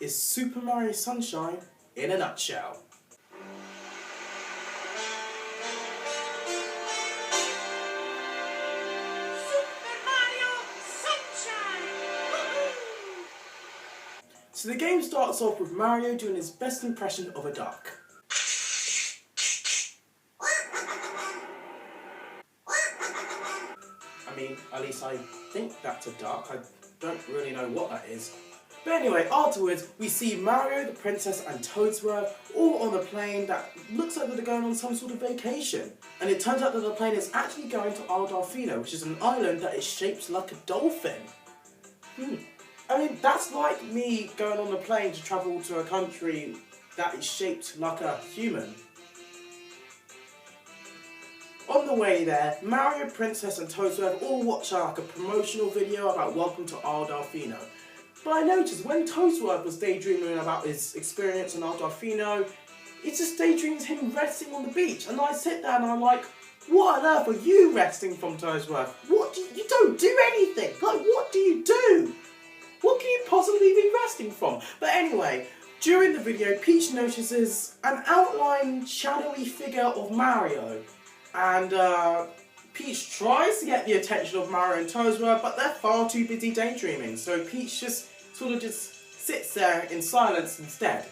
is Super Mario Sunshine in a nutshell. So the game starts off with Mario doing his best impression of a duck. I mean, at least I think that's a duck. I don't really know what that is. But anyway, afterwards, we see Mario, the Princess and Toadsworth all on a plane that looks like they're going on some sort of vacation. And it turns out that the plane is actually going to Delfino, which is an island that is shaped like a dolphin. I mean, that's like me going on a plane to travel to a country that is shaped like a human. On the way there, Mario, Princess and Toadsworth all watch like a promotional video about Welcome to Delfino. But I noticed when Toadsworth was daydreaming about his experience in Delfino, it just daydreams him resting on the beach. And I sit there and I'm like, what on earth are you resting from, Toadsworth? You don't do anything! Like, what do you do? What can you possibly be resting from? But anyway, during the video, Peach notices an outline, shadowy figure of Mario. And Peach tries to get the attention of Mario and Toadsworth, but they're far too busy daydreaming. So Peach just sits there in silence instead.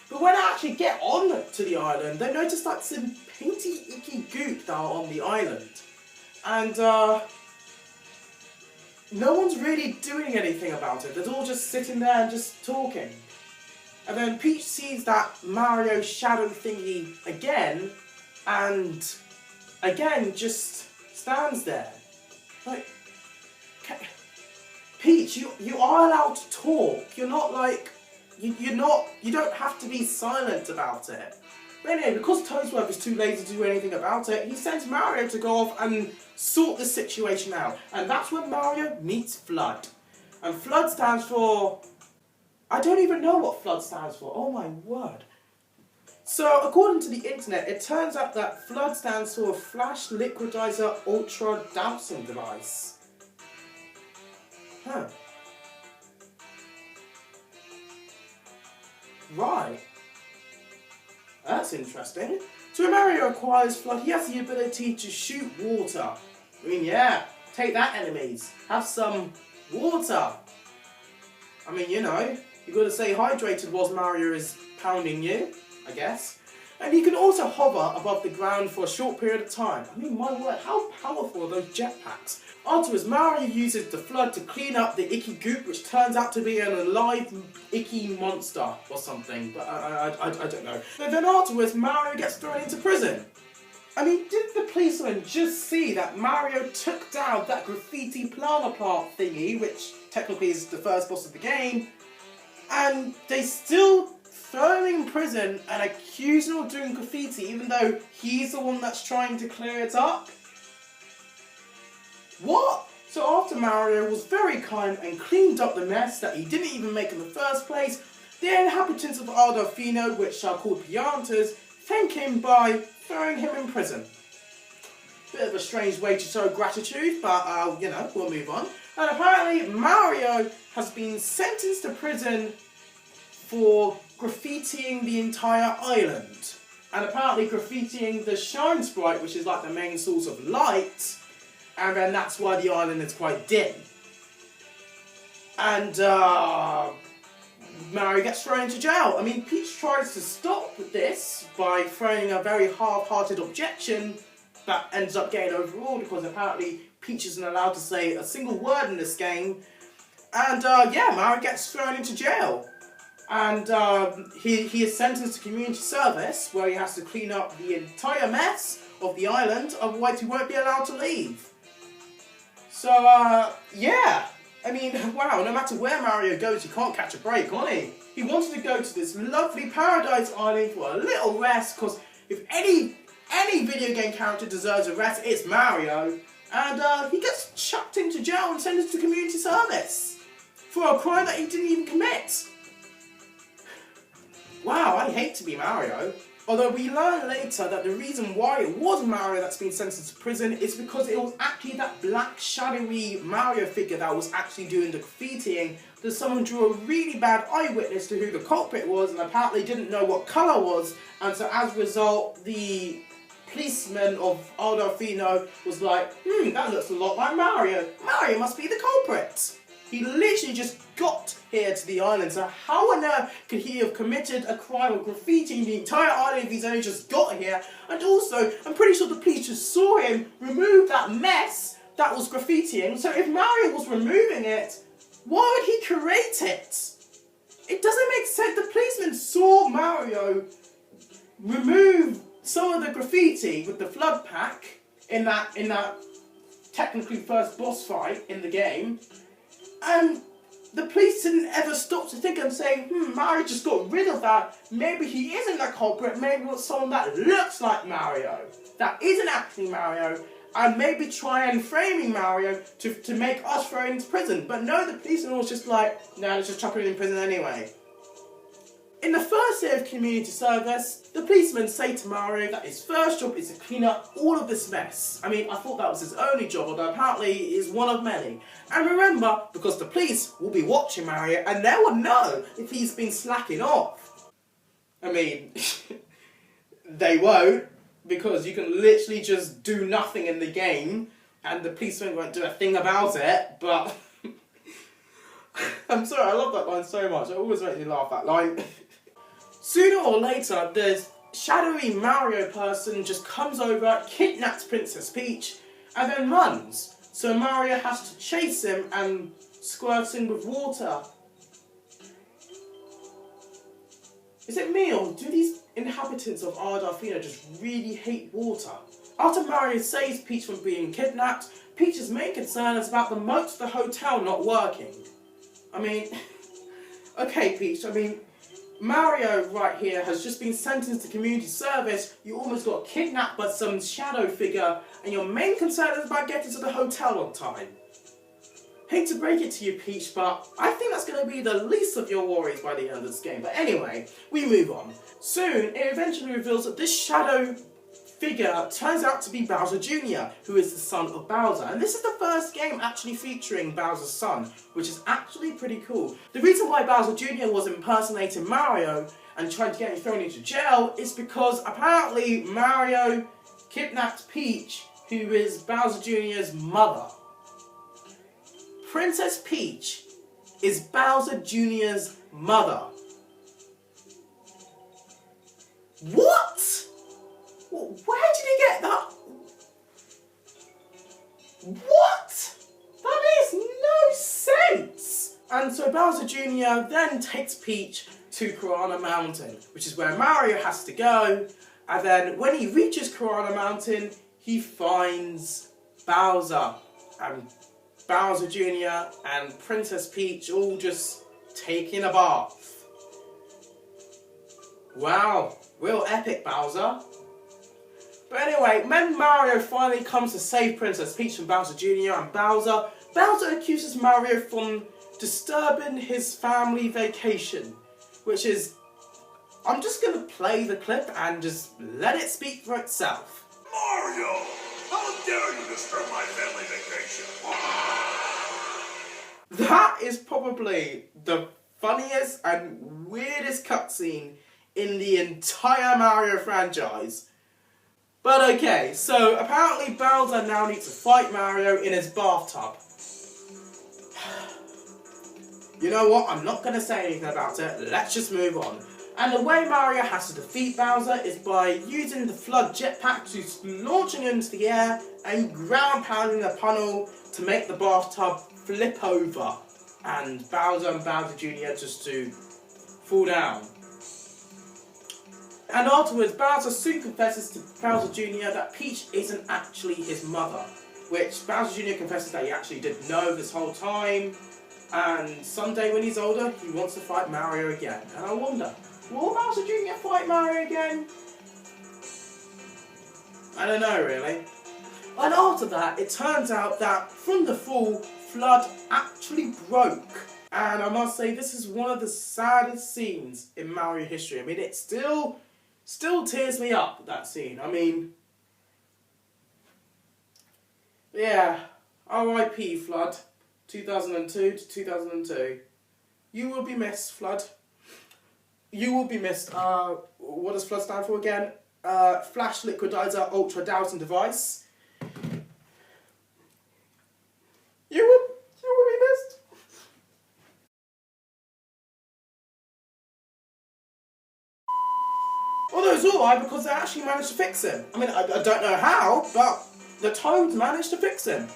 But when I actually get on to the island, they notice like some painty, icky goop that are on the island. And no one's really doing anything about it. They're all just sitting there and just talking. And then Peach sees that Mario shadow thingy again, and again just stands there. Like, Peach, you are allowed to talk. You're not like, you don't have to be silent about it. But anyway, because Toadsworth is too lazy to do anything about it, he sends Mario to go off and sort the situation out. And that's when Mario meets Flood. And Flood stands for... I don't even know what Flood stands for. Oh my word. So, according to the internet, it turns out that Flood stands for Flash Liquidizer Ultra Dowsing Device. Huh. Right. That's interesting. So when Mario acquires Flood, he has the ability to shoot water. I mean, yeah, take that, enemies. Have some water. I mean, you know, you've got to stay hydrated whilst Mario is pounding you, I guess. And he can also hover above the ground for a short period of time. I mean, my word, how powerful are those jetpacks? Afterwards, Mario uses the Flood to clean up the icky goop, which turns out to be an alive icky monster or something, but I don't know. But then afterwards, Mario gets thrown into prison. I mean, did the policeman just see that Mario took down that graffiti plana plant thingy, which technically is the first boss of the game, and they still throw him in prison and accuse him of doing graffiti, even though he's the one that's trying to clear it up? What? So after Mario was very kind and cleaned up the mess that he didn't even make in the first place, the inhabitants of Delfino, which are called Piantas, thank him by throwing him in prison. Bit of a strange way to show gratitude, but you know, we'll move on. And apparently Mario has been sentenced to prison for graffitiing the entire island. And apparently graffitiing the Shine Sprite, which is like the main source of light, and then that's why the island is quite dim. And Mario gets thrown into jail. I mean, Peach tries to stop this by throwing a very half-hearted objection that ends up getting overruled because apparently Peach isn't allowed to say a single word in this game. And yeah, Mario gets thrown into jail. And he is sentenced to community service, where he has to clean up the entire mess of the island, otherwise he won't be allowed to leave. So, yeah. I mean, wow, no matter where Mario goes, he can't catch a break, can he? He wanted to go to this lovely paradise island for a little rest, because if any video game character deserves a rest, it's Mario. And he gets chucked into jail and sentenced to community service for a crime that he didn't even commit. Wow, I hate to be Mario. Although we learn later that the reason why it was Mario that's been sentenced to prison is because it was actually that black shadowy Mario figure that was actually doing the graffitiing, that someone drew a really bad eyewitness to who the culprit was and apparently didn't know what colour was, and so as a result the policeman of Adolfino was like, that looks a lot like Mario. Mario must be the culprit. He literally just got here to the island, so how on earth could he have committed a crime of graffitiing the entire island if he's only just got here? And also, I'm pretty sure the police just saw him remove that mess that was graffitiing, so if Mario was removing it, why would he create it? It doesn't make sense. The policeman saw Mario remove some of the graffiti with the flood pack in that technically first boss fight in the game, and the police didn't ever stop to think and say, Mario just got rid of that. Maybe he isn't the culprit. Maybe it's someone that looks like Mario, that isn't actually Mario, and maybe try and framing Mario to make us throw him into prison. But no, the policeman was just like, no, let's just chuck him in prison anyway. In the first day of community service, the policemen say to Mario that his first job is to clean up all of this mess. I mean, I thought that was his only job, although apparently it is one of many. And remember, because the police will be watching Mario and they will know if he's been slacking off. I mean, they won't, because you can literally just do nothing in the game and the policemen won't do a thing about it, but I'm sorry, I love that line so much. It always makes me laugh, that line. Sooner or later, this shadowy Mario person just comes over, kidnaps Princess Peach, and then runs. So Mario has to chase him and squirt him with water. Is it me, or do these inhabitants of Adolfino just really hate water? After Mario saves Peach from being kidnapped, Peach's main concern is about the moat to the hotel not working. I mean, okay Peach, Mario right here has just been sentenced to community service, you almost got kidnapped by some shadow figure, and your main concern is about getting to the hotel on time. Hate to break it to you, Peach, but I think that's going to be the least of your worries by the end of this game. But anyway, we move on. Soon, it eventually reveals that this shadow figure turns out to be Bowser Jr., who is the son of Bowser. And this is the first game actually featuring Bowser's son, which is actually pretty cool. The reason why Bowser Jr. was impersonating Mario and trying to get him thrown into jail is because apparently Mario kidnapped Peach, who is Bowser Jr.'s mother. Princess Peach is Bowser Jr.'s mother. What? Where did he get that? What? That makes no sense! And so Bowser Jr. then takes Peach to Piranha Mountain, which is where Mario has to go, and then when he reaches Piranha Mountain, he finds Bowser, and Bowser Jr. and Princess Peach all just taking a bath. Wow, real epic, Bowser. But anyway, when Mario finally comes to save Princess Peach from Bowser Jr. and Bowser accuses Mario from disturbing his family vacation, which is, I'm just going to play the clip and just let it speak for itself. Mario, how dare you disturb my family vacation? That is probably the funniest and weirdest cutscene in the entire Mario franchise. But okay, so apparently Bowser now needs to fight Mario in his bathtub. You know what, I'm not going to say anything about it, let's just move on. And the way Mario has to defeat Bowser is by using the Flood jetpack to launching into the air and ground pounding the tunnel to make the bathtub flip over. And Bowser Jr. just to fall down. And afterwards, Bowser soon confesses to Bowser Jr. that Peach isn't actually his mother, which Bowser Jr. confesses that he actually did know this whole time, and someday when he's older, he wants to fight Mario again. And I wonder, will Bowser Jr. fight Mario again? I don't know, really. And after that, it turns out that from the fall, Flood actually broke. And I must say, this is one of the saddest scenes in Mario history. I mean, it's still Still tears me up, that scene. I mean, yeah, R.I.P. Flood, 2002 to 2002. You will be missed, Flood. You will be missed. What does Flood stand for again? Flash Liquidizer Ultra Dowsing Device. You will be missed. Although it's alright because they actually managed to fix him. I mean, I don't know how, but the Toads managed to fix him.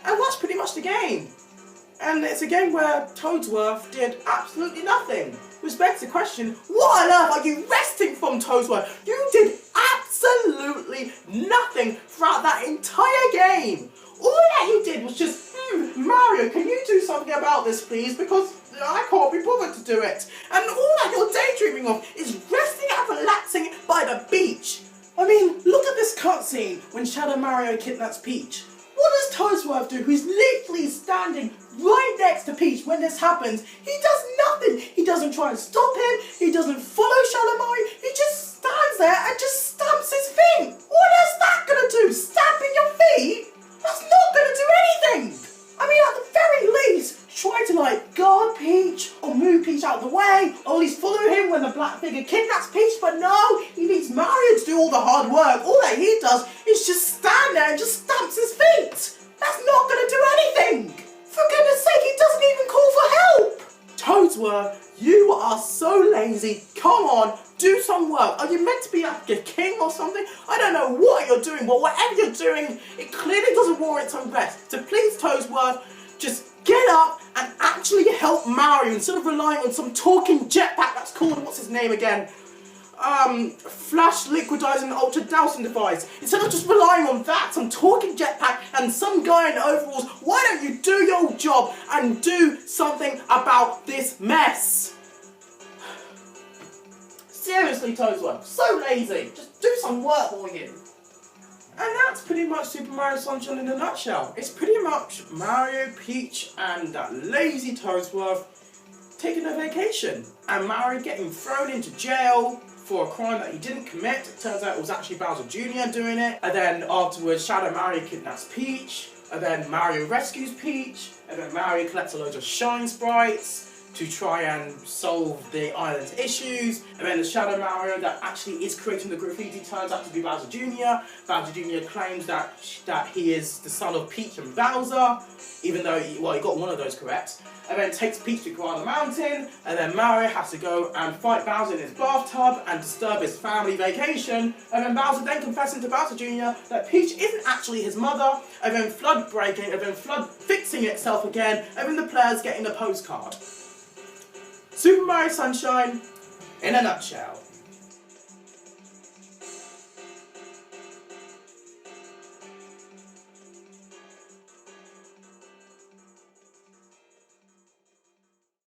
And that's pretty much the game. And it's a game where Toadsworth did absolutely nothing. Which begs the question, what on earth are you resting from, Toadsworth? You did absolutely nothing throughout that entire game. All that you did was just, Mario, can you do something about this, please? Because I can't be bothered to do it. And all that you're daydreaming of is resting and relaxing by the beach. I mean, look at this cutscene when Shadow Mario kidnaps Peach. What does Toadsworth do, who's literally standing right next to Peach when this happens? He does nothing. He doesn't try and stop him. He doesn't follow Shadow Mario. He just stands there and just stamps his feet. What is that going to do? Stamping your feet? That's not going to do anything. I mean, at the very least, try to like guard Peach or move Peach out of the way, or at least follow him when the black figure kidnaps Peach, but no, he needs Mario to do all the hard work. All that he does is just stand there and just stamps his feet. That's not going to do anything. For goodness sake, he doesn't even call for help. Toadsworth, you are so lazy. Come on, do some work. Are you meant to be like a king or something? I don't know what you're doing, but whatever you're doing, it clearly doesn't warrant some rest. So please, Toadsworth, just get up and actually help Mario instead of relying on some talking jetpack that's called, what's his name again? Flash Liquidizing Ultra Dowsing Device. Instead of just relying on that, some talking jetpack and some guy in overalls, why don't you do your job and do something about this mess? Seriously, Toadsworth, so lazy. Just do some work for you. And that's pretty much Super Mario Sunshine in a nutshell. It's pretty much Mario, Peach, and that lazy Toadsworth taking a vacation. And Mario getting thrown into jail for a crime that he didn't commit. It turns out it was actually Bowser Jr. doing it. And then afterwards, Shadow Mario kidnaps Peach. And then Mario rescues Peach. And then Mario collects a load of Shine Sprites to try and solve the island's issues. And then the Shadow Mario that actually is creating the graffiti turns out to be Bowser Jr. Bowser Jr. claims that he is the son of Peach and Bowser, even though he got one of those correct. And then takes Peach to Guarda Mountain, and then Mario has to go and fight Bowser in his bathtub and disturb his family vacation. And then Bowser then confessing to Bowser Jr. that Peach isn't actually his mother, and then Flood breaking, and then Flood fixing itself again, and then the players getting a postcard. Super Mario Sunshine in a nutshell.